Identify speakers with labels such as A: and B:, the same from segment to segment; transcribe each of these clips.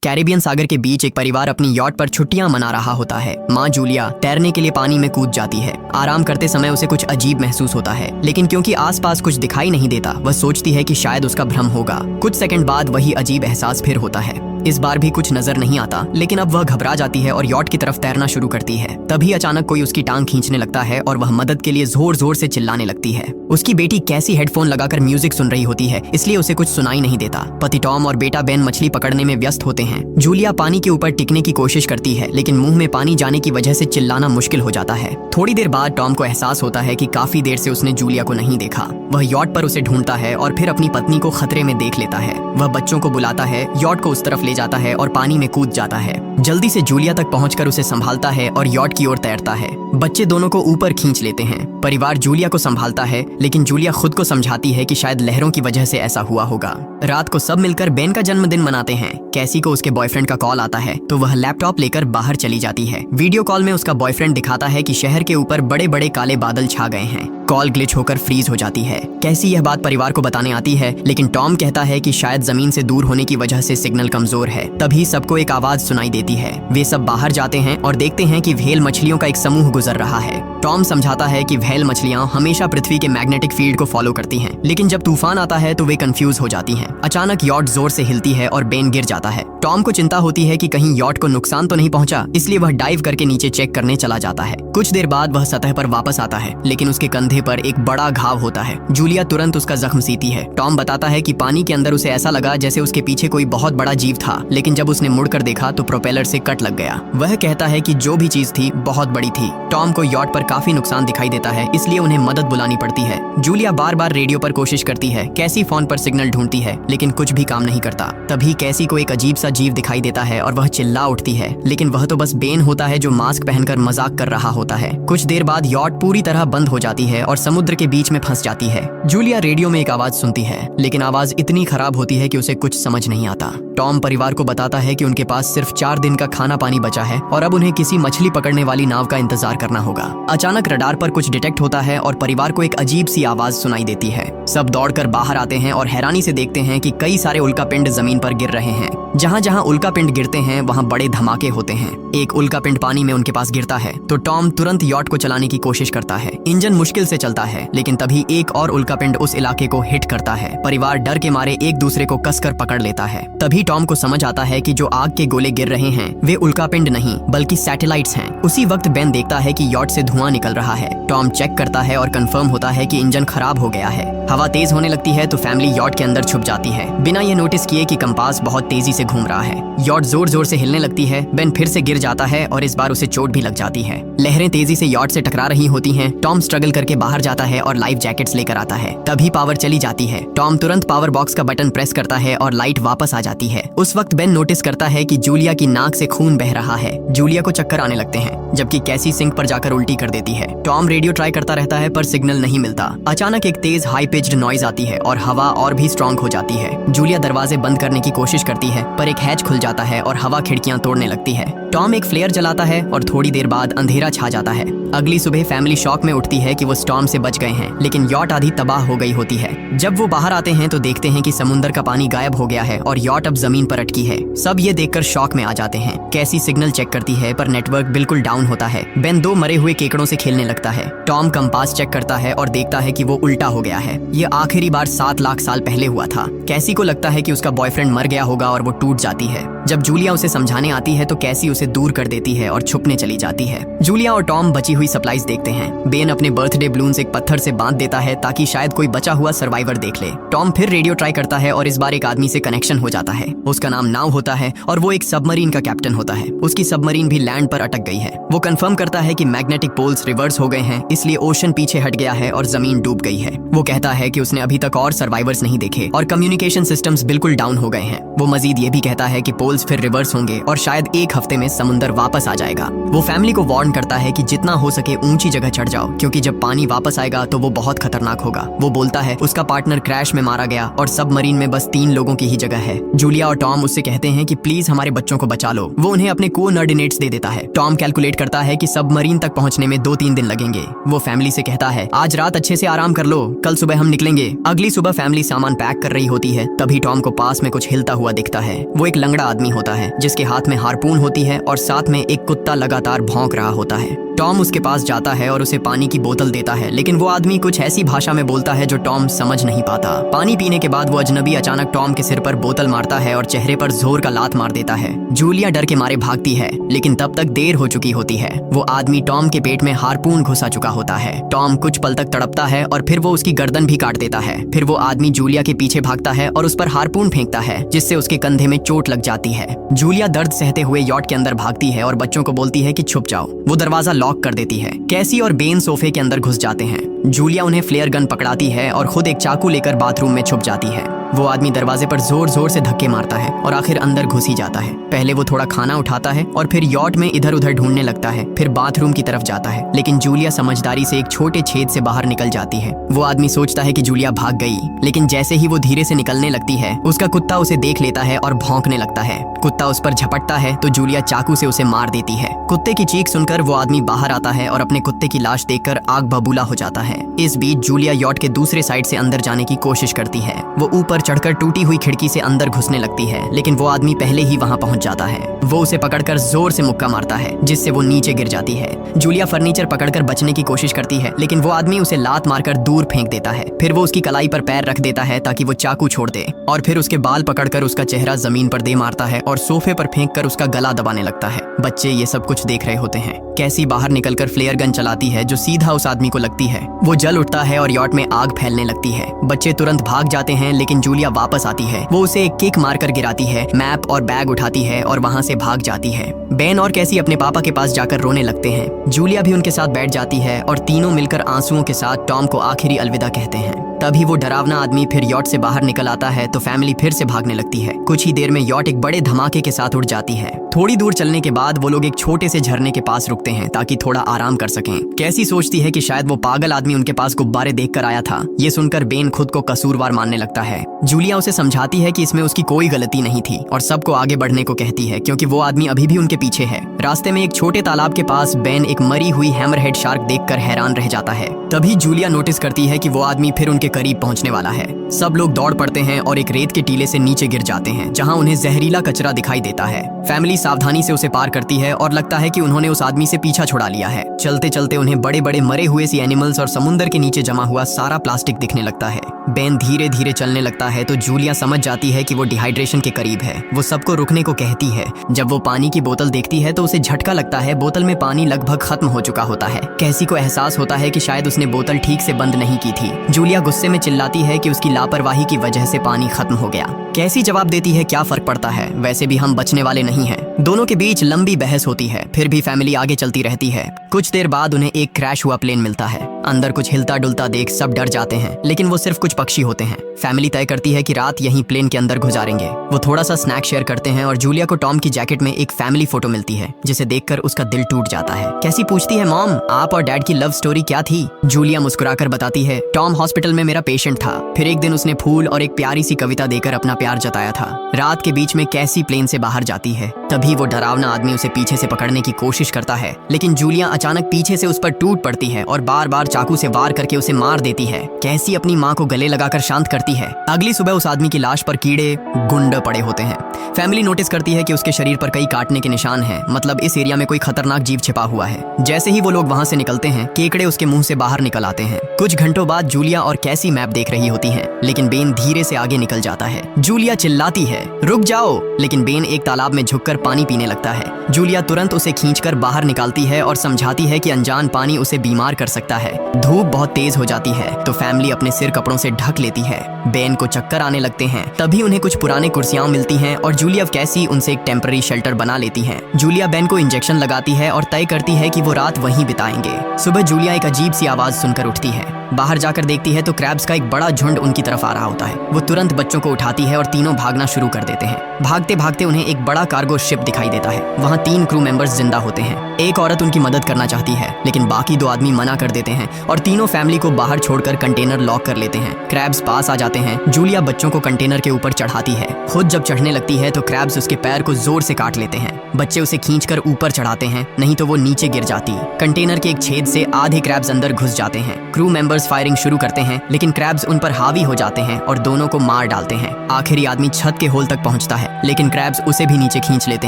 A: Caribbean सागर के बीच एक परिवार अपनी यॉट पर छुट्टियां मना रहा होता है। माँ जूलिया तैरने के लिए पानी में कूद जाती है। आराम करते समय उसे कुछ अजीब महसूस होता है, लेकिन क्योंकि आसपास कुछ दिखाई नहीं देता, वह सोचती है कि शायद उसका भ्रम होगा। कुछ सेकंड बाद वही अजीब एहसास फिर होता है। इस बार भी कुछ नजर नहीं आता, लेकिन अब वह घबरा जाती है और यॉट की तरफ तैरना शुरू करती है। तभी अचानक कोई उसकी टांग खींचने लगता है और वह मदद के लिए जोर जोर से चिल्लाने लगती है। उसकी बेटी कैसी हेडफोन लगाकर म्यूजिक सुन रही होती है, इसलिए उसे कुछ सुनाई नहीं देता। पति टॉम और बेटा बेन मछली पकड़ने में व्यस्त होते हैं। जूलिया पानी के ऊपर टिकने की कोशिश करती है, लेकिन मुंह में पानी जाने की वजह से चिल्लाना मुश्किल हो जाता है। थोड़ी देर बाद टॉम को एहसास होता है कि काफी देर से उसने जूलिया को नहीं देखा। वह यॉट पर उसे ढूंढता है और फिर अपनी पत्नी को खतरे में देख लेता है। वह बच्चों को बुलाता है, यॉट को उस तरफ ले जाता है और पानी में कूद जाता है। जल्दी से जूलिया तक पहुंचकर उसे संभालता है और यॉट की ओर तैरता है। बच्चे दोनों को ऊपर खींच लेते हैं। परिवार जूलिया को संभालता है, लेकिन जूलिया खुद को समझाती है कि शायद लहरों की वजह से ऐसा हुआ होगा। रात को सब मिलकर बेन का जन्मदिन मनाते हैं। कैसी को उसके बॉयफ्रेंड का कॉल आता है, तो वह लैपटॉप लेकर बाहर चली जाती है। वीडियो कॉल में उसका बॉयफ्रेंड दिखाता है कि शहर के ऊपर बड़े बड़े काले बादल छा गए हैं। कॉल ग्लिच होकर फ्रीज हो जाती है। कैसी यह बात परिवार को बताने आती है, लेकिन टॉम कहता है कि शायद जमीन से दूर होने की वजह से सिग्नल कमजोर है। तभी सबको एक आवाज सुनाई देती है। वे सब बाहर जाते हैं और देखते हैं कि व्हेल मछलियों का एक समूह गुजर रहा है। टॉम समझाता है कि व्हेल मछलियां हमेशा पृथ्वी के मैग्नेटिक फील्ड को फॉलो करती हैं, लेकिन जब तूफान आता है तो वे कंफ्यूज हो जाती हैं। अचानक यॉट जोर से हिलती है और बेन गिर जाता है। टॉम को चिंता होती है कि कहीं यॉट को नुकसान तो नहीं पहुंचा, इसलिए वह डाइव करके नीचे चेक करने चला जाता है। कुछ देर बाद वह सतह पर वापस आता है, लेकिन उसके कंधे पर एक बड़ा घाव होता है। जूलिया तुरंत उसका जख्म सीती है। टॉम बताता है कि पानी के अंदर उसे ऐसा लगा जैसे उसके पीछे कोई बहुत बड़ा जीव था, लेकिन जब उसने मुड़कर देखा तो प्रोपेलर से कट लग गया। वह कहता है कि जो भी चीज थी बहुत बड़ी थी। टॉम को यॉट पर काफी नुकसान दिखाई देता है, इसलिए उन्हें मदद बुलानी पड़ती है। जूलिया बार बार रेडियो पर कोशिश करती है, कैसी फोन पर सिग्नल ढूंढती है, लेकिन कुछ भी काम नहीं करता। तभी कैसी को एक अजीब सा जीव दिखाई देता है और वह चिल्ला उठती है, लेकिन वह तो बस बेन होता है जो मास्क पहनकर मजाक कर रहा होता है। कुछ देर बाद यॉट पूरी तरह बंद हो जाती है और समुद्र के बीच में फंस जाती है। जूलिया रेडियो में एक आवाज सुनती है, लेकिन आवाज इतनी खराब होती है कि उसे कुछ समझ नहीं आता। टॉम परिवार को बताता है कि उनके पास सिर्फ 4 दिन का खाना पानी बचा है और अब उन्हें किसी मछली पकड़ने वाली नाव का इंतजार करना होगा। अचानक रडार पर कुछ डिटेक्ट होता है और परिवार को एक अजीब सी आवाज सुनाई देती है। सब दौड़कर बाहर आते हैं और हैरानी से देखते हैं कि कई सारे उल्कापिंड जमीन पर गिर रहे हैं। जहाँ जहाँ उल्कापिंड गिरते हैं वहाँ बड़े धमाके होते हैं। एक उल्कापिंड पानी में उनके पास गिरता है तो टॉम तुरंत यॉट को चलाने की कोशिश करता है। इंजन मुश्किल से चलता है, लेकिन तभी एक और उल्कापिंड उस इलाके को हिट करता है। परिवार डर के मारे एक दूसरे को कसकर पकड़ लेता है। तभी टॉम को समझ आता है कि जो आग के गोले गिर रहे हैं वे उल्कापिंड नहीं बल्कि सैटेलाइट्स हैं। उसी वक्त बेन देखता है कि यॉट से धुआं निकल रहा है। टॉम चेक करता है और कंफर्म होता है कि इंजन खराब हो गया है। हवा तेज होने लगती है तो फैमिली यॉट के अंदर छुप जाती है, बिना ये नोटिस किए कि कंपास बहुत तेजी से घूम रहा है। यॉट जोर जोर से हिलने लगती है। बेन फिर से गिर जाता है और इस बार उसे चोट भी लग जाती है। लहरें तेजी से यॉट से टकरा रही होती हैं। टॉम स्ट्रगल करके बाहर जाता है और लाइफ जैकेट्स लेकर आता है। तभी पावर चली जाती है। टॉम तुरंत पावर बॉक्स का बटन प्रेस करता है और लाइट वापस आ जाती है। उस वक्त बेन नोटिस करता है कि जूलिया की नाक से खून बह रहा है। जूलिया को चक्कर आने लगते हैं, जबकि कैसी सिंक पर जाकर उल्टी कर देती है। टॉम रेडियो ट्राई करता रहता है पर सिग्नल नहीं मिलता। अचानक एक तेज हाई पिच्ड नॉइज आती है और हवा और भी स्ट्रांग हो जाती है। जूलिया दरवाजे बंद करने की कोशिश करती है, पर एक हैच खुल जाता है और हवा खिड़कियां तोड़ने लगती है। टॉम एक फ्लेयर जलाता है और थोड़ी देर बाद अंधेरा छा जाता है। अगली सुबह फैमिली शॉक में उठती है कि वो स्टॉर्म से बच गए हैं, लेकिन यॉट आधी तबाह हो गई होती है। जब वो बाहर आते हैं तो देखते हैं कि समुद्र का पानी गायब हो गया है और यॉट अब जमीन पर अटकी है। सब ये देखकर शॉक में आ जाते हैं। कैसी सिग्नल चेक करती है पर नेटवर्क बिल्कुल डाउन होता है। बेन 2 मरे हुए केकड़ों से खेलने लगता है। टॉम कंपास चेक करता है और देखता है कि वो उल्टा हो गया है। ये आखिरी बार 7 लाख साल पहले हुआ था। कैसी को लगता है कि उसका बॉयफ्रेंड मर गया होगा और वो टूट जाती है। जब जूलिया उसे समझाने आती है तो कैसी उसे दूर कर देती है और छुपने चली जाती है। जूलिया और टॉम बची हुई सप्लाईज देखते हैं। बेन अपने बर्थडे बलून्स एक पत्थर से बांध देता है ताकि शायद कोई बचा हुआ सर्वाइवर देख ले। टॉम फिर रेडियो ट्राई करता है और इस बार एक आदमी से कनेक्शन हो जाता है। उसका नाम नाव होता है और वो एक सबमरीन का कैप्टन होता है। उसकी सबमरीन भी लैंड पर अटक गई है। वो कंफर्म करता है कि मैग्नेटिक पोल्स रिवर्स हो गए हैं, इसलिए ओशन पीछे हट गया है और जमीन डूब गई है। वो कहता है कि उसने अभी तक और सर्वाइवर्स नहीं देखे और कम्युनिकेशन सिस्टम्स बिल्कुल डाउन हो गए हैं। वो मजीद ये भी कहता है कि पोल्स फिर रिवर्स होंगे और शायद एक हफ्ते में समुद्र वापस आ जाएगा। वो फैमिली को वार्न करता है कि जितना हो सके ऊंची जगह चढ़ जाओ, क्योंकि जब पानी वापस आएगा तो वो बहुत खतरनाक होगा। वो बोलता है उसका पार्टनर क्रैश में मारा गया और सबमरीन में बस 3 लोगों की ही जगह है। जूलिया और टॉम उससे कहते हैं कि प्लीज हमारे बच्चों को बचा लो। वो उन्हें अपने कोऑर्डिनेट्स दे देता है। टॉम कैलकुलेट करता है कि सबमरीन तक पहुंचने में 2-3 दिन लगेंगे। वो फैमिली से कहता है आज रात अच्छे से आराम कर लो, कल सुबह हम निकलेंगे। अगली सुबह फैमिली सामान पैक कर रही होती है। तभी टॉम को पास में कुछ हिलता हुआ दिखता है। वो एक लंगड़ा आदमी आदमी होता है जिसके हाथ में हार्पून होती है और साथ में एक कुत्ता लगातार भौंक रहा होता है। टॉम उसके पास जाता है और उसे पानी की बोतल देता है, लेकिन वो आदमी कुछ ऐसी भाषा में बोलता है जो टॉम समझ नहीं पाता। पानी पीने के बाद वो अजनबी अचानक टॉम के सिर पर बोतल मारता है और चेहरे पर जोर का लात मार देता है। जूलिया डर के मारे भागती है, लेकिन तब तक देर हो चुकी होती है। वो आदमी टॉम के पेट में हार्पून घुसा चुका होता है। टॉम कुछ पल तक तड़पता है और फिर वो उसकी गर्दन भी काट देता है। फिर वो आदमी जूलिया के पीछे भागता है और उस पर हार्पून फेंकता है, जिससे उसके कंधे में चोट लग जाती है। जूलिया दर्द सहते हुए यॉट के अंदर भागती है और बच्चों को बोलती है कि छुप जाओ। वो दरवाजा लॉक कर देती है। कैसी और बेन सोफे के अंदर घुस जाते हैं। जूलिया उन्हें फ्लेयर गन पकड़ाती है और खुद एक चाकू लेकर बाथरूम में छुप जाती है। वो आदमी दरवाजे पर जोर जोर से धक्के मारता है और आखिर अंदर घुस ही जाता है। पहले वो थोड़ा खाना उठाता है और फिर यॉट में इधर उधर ढूंढने लगता है, फिर बाथरूम की तरफ जाता है, लेकिन जूलिया समझदारी से एक छोटे छेद से बाहर निकल जाती है। वो आदमी सोचता है कि जूलिया भाग गई, लेकिन जैसे ही वो धीरे से निकलने लगती है, उसका कुत्ता उसे देख लेता है और भौंकने लगता है। कुत्ता उस पर झपटता है तो जूलिया चाकू से उसे मार देती है। कुत्ते की चीख सुनकर वो आदमी बाहर आता है और अपने कुत्ते की लाश देखकर आग बबूला हो जाता है। इस बीच जूलिया यॉट के दूसरे साइड से अंदर जाने की कोशिश करती है। वो ऊपर चढ़कर टूटी हुई खिड़की से अंदर घुसने लगती है, लेकिन वो आदमी पहले ही वहां पहुंच जाता है। वो उसे पकड़कर जोर से मुक्का मारता है, जिससे वो नीचे गिर जाती है। जूलिया फर्नीचर पकड़कर बचने की कोशिश करती है, लेकिन वो आदमी उसे लात मारकर दूर फेंक देता है। फिर वो उसकी कलाई पर पैर रख देता है ताकि वो चाकू छोड़ दे, और फिर उसके बाल पकड़कर उसका चेहरा जमीन पर दे मारता है और सोफे पर फेंक कर उसका गला दबाने लगता है। बच्चे ये सब कुछ देख रहे होते हैं। कैसी बाहर निकलकर फ्लेयर गन चलाती है जो सीधा उस आदमी को लगती है। वो जल उठता है और यॉट में आग फैलने लगती है। बच्चे तुरंत भाग जाते हैं, लेकिन जूलिया वापस आती है। वो उसे एक किक मारकर गिराती है, मैप और बैग उठाती है और वहां से भाग जाती है। बेन और कैसी अपने पापा के पास जाकर रोने लगते हैं। जूलिया भी उनके साथ बैठ जाती है और तीनों मिलकर आंसुओं के साथ टॉम को आखिरी अलविदा कहते हैं। तभी वो डरावना आदमी फिर यॉट से बाहर निकल आता है तो फैमिली फिर से भागने लगती है। कुछ ही देर में यॉट एक बड़े धमाके के साथ उड़ जाती है। थोड़ी दूर चलने के बाद वो लोग एक छोटे से झरने के पास रुकते हैं ताकि थोड़ा आराम कर सकें। कैसी सोचती है कि शायद वो पागल आदमी उनके पास गुब्बारे देखकर आया था। ये सुनकर बेन खुद को कसूरवार मानने लगता है। जूलिया उसे समझाती है कि इसमें उसकी कोई गलती नहीं थी और सबको आगे बढ़ने को कहती है, क्योंकि वो आदमी अभी भी उनके पीछे है। रास्ते में एक छोटे तालाब के पास बेन एक मरी हुई हैमरहेड शार्क देखकर हैरान रह जाता है। तभी जूलिया नोटिस करती है कि वो आदमी फिर उनके करीब पहुंचने वाला है। सब लोग दौड़ पड़ते हैं और एक रेत के टीले से नीचे गिर जाते हैं, जहां उन्हें जहरीला कचरा दिखाई देता है। फैमिली सावधानी से उसे पार करती है और लगता है कि उन्होंने उस आदमी से पीछा छुड़ा लिया है। चलते चलते उन्हें बड़े बड़े मरे हुए सी एनिमल्स और समुद्र के नीचे जमा हुआ सारा प्लास्टिक दिखने लगता है। बेन धीरे धीरे चलने लगता है तो जूलिया समझ जाती है कि वो डिहाइड्रेशन के करीब है। वो सबको रुकने को कहती है। जब वो पानी की बोतल देखती है तो उसे झटका लगता है। बोतल में पानी लगभग खत्म हो चुका होता है। कैसी को एहसास होता है कि शायद उसने बोतल ठीक से बंद नहीं की थी। जूलिया गुस्से में चिल्लाती है कि उसकी लापरवाही की वजह से पानी खत्म हो गया। कैसी जवाब देती है, क्या फर्क पड़ता है, वैसे भी हम बचने वाले नहीं हैं। दोनों के बीच लंबी बहस होती है, फिर भी फैमिली आगे चलती रहती है। कुछ देर बाद उन्हें एक क्रैश हुआ प्लेन मिलता है। अंदर कुछ हिलता डुलता देख सब डर जाते हैं, लेकिन वो सिर्फ कुछ पक्षी होते हैं। फैमिली तय करती है कि रात यहीं प्लेन के अंदर गुजारेंगे। वो थोड़ा सा स्नैक शेयर करते हैं और जूलिया को टॉम की जैकेट में एक फैमिली फोटो मिलती है, जिसे देखकर उसका दिल टूट जाता है। कैसी पूछती है, मॉम आप और डैड की लव स्टोरी क्या थी? जूलिया मुस्कुराकर बताती है, टॉम हॉस्पिटल में मेरा पेशेंट था। फिर एक दिन उसने फूल और एक प्यारी सी कविता देकर अपना प्यार जताया था। रात के बीच में कैसी प्लेन से बाहर जाती है। तभी वो डरावना आदमी उसे पीछे से पकड़ने की कोशिश करता है, लेकिन जूलिया अचानक पीछे से उस पर टूट पड़ती है और बार बार चाकू से वार करके उसे मार देती है। कैसी अपनी माँ को गले लगाकर शांत करती है। अगली सुबह उस आदमी की लाश पर कीड़े गुंड पड़े होते हैं। फैमिली नोटिस करती है कि उसके शरीर पर कई काटने के निशान हैं, मतलब इस एरिया में कोई खतरनाक जीव छिपा हुआ है। जैसे ही वो लोग वहाँ से निकलते हैं, केकड़े उसके मुंह से बाहर निकल आते हैं। कुछ घंटों बाद जूलिया और कैसी मैप देख रही होती हैं, लेकिन बेन धीरे से आगे निकल जाता है। जूलिया चिल्लाती है, रुक जाओ, लेकिन बेन एक तालाब में झुककर पानी पीने लगता है। जूलिया तुरंत उसे खींचकर बाहर निकालती है और समझाती है कि अनजान पानी उसे बीमार कर सकता है। धूप बहुत तेज हो जाती है तो फैमिली अपने सिर कपड़ों से ढक लेती है। बेन को चक्कर आने लगते हैं। तभी उन्हें कुछ पुराने कुर्सियां मिलती हैं और जूलिया कैसी उनसे एक टेम्पररी शेल्टर बना लेती हैं। जूलिया बेन को इंजेक्शन लगाती है और तय करती है कि वो रात वहीं बिताएंगे। सुबह जूलिया एक अजीब सी आवाज सुनकर उठती है। बाहर जाकर देखती है तो क्रैब्स का एक बड़ा झुंड उनकी तरफ आ रहा होता है। वो तुरंत बच्चों को उठाती है और तीनों भागना शुरू कर देते हैं। भागते भागते उन्हें एक बड़ा कार्गो शिप दिखाई देता है। वहाँ 3 क्रू मेंबर्स जिंदा होते हैं। एक औरत उनकी मदद करना चाहती है, लेकिन बाकी 2 आदमी मना कर देते हैं और तीनों फैमिली को बाहर छोड़कर कंटेनर लॉक कर लेते हैं। क्रैब्स पास आ जाते हैं। जूलिया बच्चों को कंटेनर के ऊपर चढ़ाती है। खुद जब चढ़ने लगती है तो क्रैब्स उसके पैर को जोर से काट लेते हैं। बच्चे उसे खींचकर ऊपर चढ़ाते हैं, नहीं तो वो नीचे गिर जाती। कंटेनर के एक छेद से आधे क्रैब्स अंदर घुस जाते हैं। क्रू मेंबर्स स्नाइपर्स फायरिंग शुरू करते हैं, लेकिन क्रैब्स उन पर हावी हो जाते हैं और दोनों को मार डालते हैं। आखिरी आदमी छत के होल तक पहुंचता है, लेकिन क्रैब्स उसे भी नीचे खींच लेते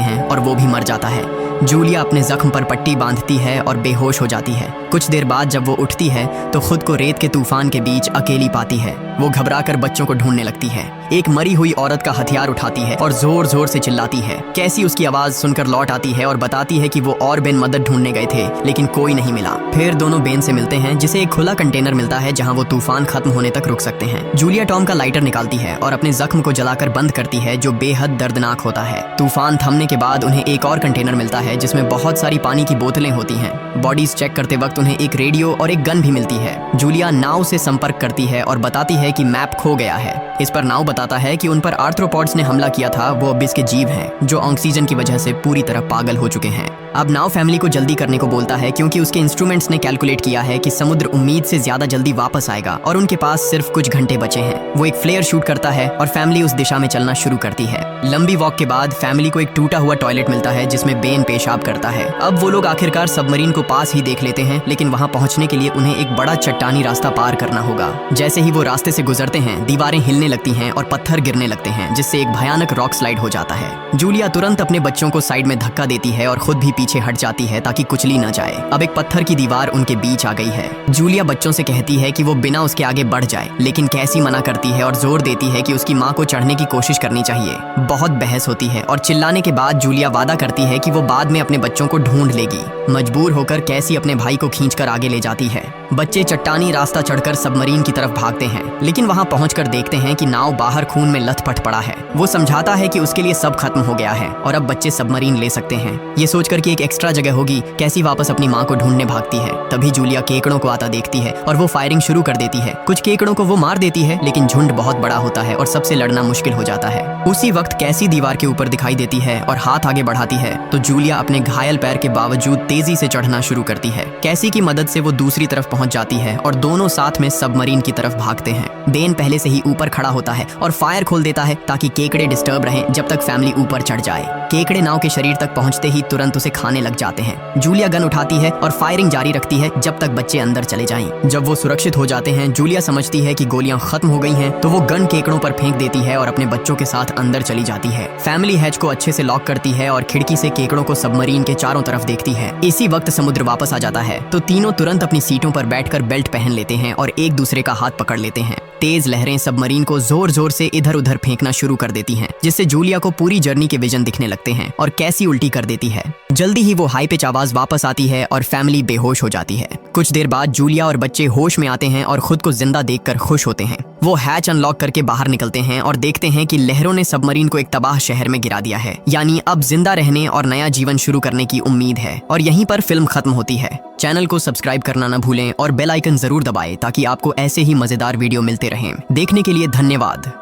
A: हैं और वो भी मर जाता है। जूलिया अपने जख्म पर पट्टी बांधती है और बेहोश हो जाती है। कुछ देर बाद जब वो उठती है तो खुद को रेत के तूफान के बीच अकेली पाती है। वो घबराकर बच्चों को ढूंढने लगती है। एक मरी हुई औरत का हथियार उठाती है और जोर जोर से चिल्लाती है। कैसी उसकी आवाज सुनकर लौट आती है और बताती है कि वो और बेन मदद ढूंढने गए थे, लेकिन कोई नहीं मिला। फिर दोनों बेन से मिलते हैं, जिसे एक खुला कंटेनर मिलता है जहां वो तूफान खत्म होने तक रुक सकते हैं। जूलिया टॉम का लाइटर निकालती है और अपने जख्म को जलाकर बंद करती है, जो बेहद दर्दनाक होता है। तूफान थमने के बाद उन्हें एक और कंटेनर मिलता है जिसमें बहुत सारी पानी की बोतलें होती हैं। बॉडीज चेक करते वक्त उन्हें एक रेडियो और एक गन भी मिलती है। जूलिया नाव से संपर्क करती है और बताती है कि मैप खो गया है। इस पर नाव बताता है कि उन पर आर्थ्रोपॉड्स ने हमला किया था। वो अबिस के जीव हैं जो ऑक्सीजन की वजह से पूरी तरह पागल हो चुके हैं। अब नाव फैमिली को जल्दी करने को बोलता है, क्योंकि उसके इंस्ट्रूमेंट्स ने कैलकुलेट किया है कि समुद्र उम्मीद से ज्यादा जल्दी वापस आएगा और उनके पास सिर्फ कुछ घंटे बचे हैं। वो एक फ्लेयर शूट करता है और फैमिली उस दिशा में चलना शुरू करती है। लंबी वॉक के बाद फैमिली को एक टूटा हुआ टॉयलेट मिलता है जिसमें बेन पेशाब करता है। अब वो लोग आखिरकार सबमरीन को पास ही देख लेते हैं, लेकिन वहां पहुंचने के लिए उन्हें एक बड़ा चट्टानी रास्ता पार करना होगा। जैसे ही वो रास्ते से गुजरते हैं, दीवारें हिलने लगती हैं और पत्थर गिरने लगते हैं, जिससे एक भयानक रॉक स्लाइड हो जाता है। जूलिया तुरंत अपने बच्चों को साइड में धक्का देती है और खुद भी पीछे हट जाती है ताकि कुचली न जाए। अब एक पत्थर की दीवार उनके बीच आ गई है। जूलिया बच्चों से कहती है कि वो बिना उसके आगे बढ़ जाए, लेकिन कैसी मना करती है और जोर देती है कि उसकी माँ को चढ़ने की कोशिश करनी चाहिए। बहुत बहस होती है और चिल्लाने के बाद जूलिया वादा करती है कि वो बाद में अपने बच्चों को ढूंढ लेगी। मजबूर होकर कैसी अपने भाई को खींचकर आगे ले जाती है। बच्चे चट्टानी रास्ता चढ़कर सबमरीन की तरफ भागते हैं, लेकिन वहां पहुंचकर देखते हैं कि नाव बाहर खून में लथपथ पड़ा है। वो समझाता है कि उसके लिए सब खत्म हो गया है और अब बच्चे सबमरीन ले सकते हैं। ये सोचकर कि एक एक्स्ट्रा जगह होगी, कैसी वापस अपनी माँ को ढूंढने भागती है। तभी जूलिया केकड़ों को आता देखती है और वो फायरिंग शुरू कर देती है। कुछ केकड़ों को वो मार देती है, लेकिन झुंड बहुत बड़ा होता है और सबसे लड़ना मुश्किल हो जाता है। उसी वक्त कैसी दीवार के ऊपर दिखाई देती है और हाथ आगे बढ़ाती है तो जूलिया अपने घायल पैर के बावजूद तेजी से चढ़ना शुरू करती है। कैसी की मदद से वो दूसरी तरफ पहुंच जाती है और दोनों साथ में सबमरीन की तरफ भागते हैं। बेन पहले से ही ऊपर खड़ा होता है और फायर खोल देता है ताकि केकड़े डिस्टर्ब रहें जब तक फैमिली ऊपर चढ़ जाए। केकड़े नाव के शरीर तक पहुंचते ही तुरंत उसे खाने लग जाते हैं। जूलिया गन उठाती है और फायरिंग जारी रखती है जब तक बच्चे अंदर चले जाएं। जब वो सुरक्षित हो जाते हैं, जूलिया समझती है कि गोलियां खत्म हो गई हैं, तो वो गन केकड़ों पर फेंक देती है और अपने बच्चों के साथ अंदर चली जाती है। फैमिली हैच को अच्छे से लॉक करती है और खिड़की से केकड़ों को सबमरीन के चारों तरफ देखती है। इसी वक्त समुद्र वापस आ जाता है तो तीनों तुरंत अपनी सीटों पर बैठकर बेल्ट पहन लेते हैं और एक दूसरे का हाथ पकड़ लेते हैं। तेज लहरें सबमरीन को जोर जोर से इधर उधर फेंकना शुरू कर देती हैं, जिससे जूलिया को पूरी जर्नी के विजन दिखने लगते हैं और कैसी उल्टी कर देती है। जल्दी ही वो हाई पिच आवाज वापस आती है और फैमिली बेहोश हो जाती है। कुछ देर बाद जूलिया और बच्चे होश में आते हैं और खुद को जिंदा देखकर खुश होते हैं। वो हैच अनलॉक करके बाहर निकलते हैं और देखते हैं कि लहरों ने सबमरीन को एक तबाह शहर में गिरा दिया है। यानी अब जिंदा रहने और नया जीवन शुरू करने की उम्मीद है। और यहीं पर फिल्म खत्म होती है। चैनल को सब्सक्राइब करना न भूलें और बेल आइकन जरूर दबाएं ताकि आपको ऐसे ही मजेदार वीडियो मिलते रहें। देखने के लिए धन्यवाद।